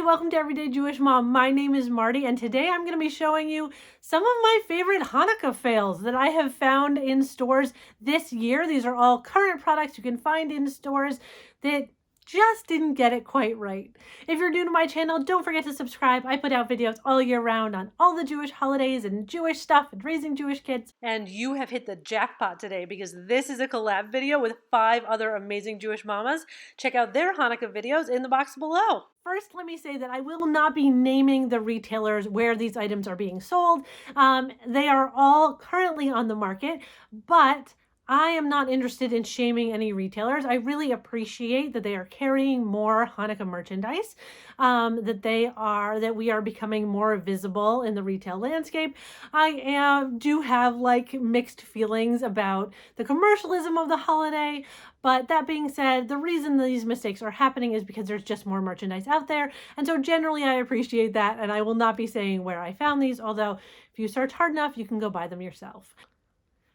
welcome to Everyday Jewish Mom. My name is Marty, and today I'm going to be showing you some of my favorite Hanukkah fails that I have found in stores this year. These are all current products you can find in stores that just didn't get it quite right. If you're new to my channel, don't forget to subscribe. I put out videos all year round on all the Jewish holidays and Jewish stuff and raising Jewish kids. And you have hit the jackpot today because this is a collab video with 5 other amazing Jewish mamas. Check out their Hanukkah videos in the box below. First, let me say that I will not be naming the retailers where these items are being sold. They are all currently on the market, but I am not interested in shaming any retailers. I really appreciate that they are carrying more Hanukkah merchandise, that we are becoming more visible in the retail landscape. I do have like mixed feelings about the commercialism of the holiday, but that being said, the reason these mistakes are happening is because there's just more merchandise out there. And so generally I appreciate that, and I will not be saying where I found these, although if you search hard enough, you can go buy them yourself.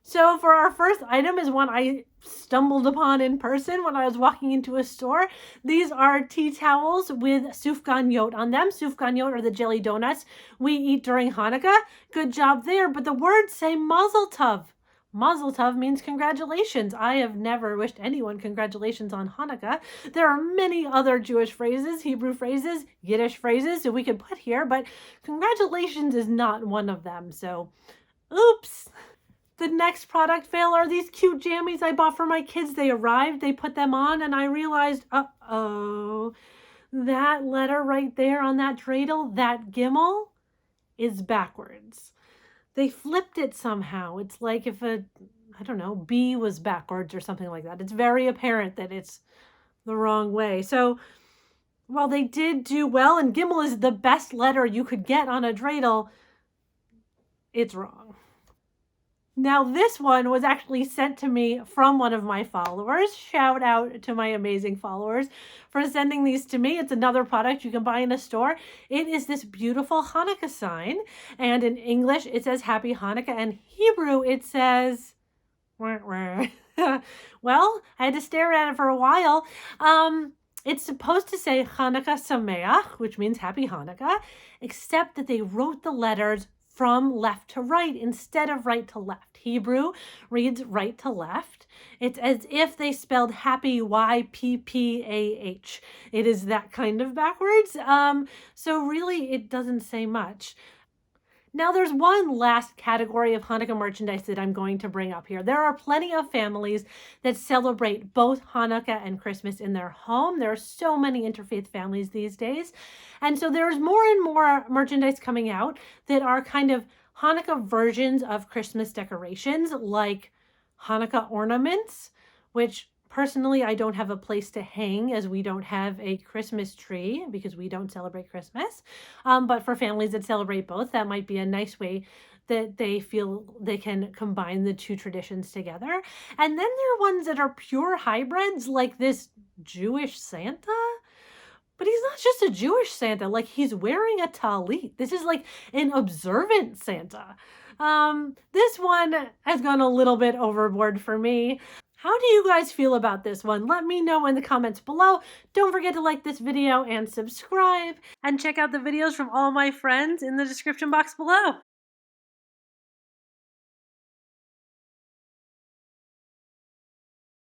So for our first item is one I stumbled upon in person when I was walking into a store. These are tea towels with sufganiyot on them. Sufganiyot are the jelly donuts we eat during Hanukkah. Good job there, but the words say mazel tov. Mazel tov means congratulations. I have never wished anyone congratulations on Hanukkah. There are many other Jewish phrases, Hebrew phrases, Yiddish phrases that we could put here, but congratulations is not one of them. So, oops. The next product fail are these cute jammies I bought for my kids. They arrived, they put them on, and I realized, uh-oh, that letter right there on that dreidel, that gimel, is backwards. They flipped it somehow. It's like if B was backwards or something like that. It's very apparent that it's the wrong way. So while they did do well, and gimel is the best letter you could get on a dreidel, it's wrong. Now, this one was actually sent to me from one of my followers. Shout out to my amazing followers for sending these to me. It's another product you can buy in a store. It is this beautiful Hanukkah sign. And in English, it says Happy Hanukkah. And Hebrew, it says, well, I had to stare at it for a while. It's supposed to say Hanukkah Sameach, which means Happy Hanukkah, except that they wrote the letters from left to right instead of right to left. Hebrew reads right to left. It's as if they spelled happy Y-P-P-A-H. It is that kind of backwards. So really it doesn't say much. Now there's one last category of Hanukkah merchandise that I'm going to bring up here. There are plenty of families that celebrate both Hanukkah and Christmas in their home. There are so many interfaith families these days. And so there's more and more merchandise coming out that are kind of Hanukkah versions of Christmas decorations, like Hanukkah ornaments, which personally, I don't have a place to hang as we don't have a Christmas tree because we don't celebrate Christmas. But for families that celebrate both, that might be a nice way that they feel they can combine the two traditions together. And then there are ones that are pure hybrids, like this Jewish Santa. But he's not just a Jewish Santa, like he's wearing a talit. This is like an observant Santa. This one has gone a little bit overboard for me. How do you guys feel about this one? Let me know in the comments below. Don't forget to like this video and subscribe, and check out the videos from all my friends in the description box below.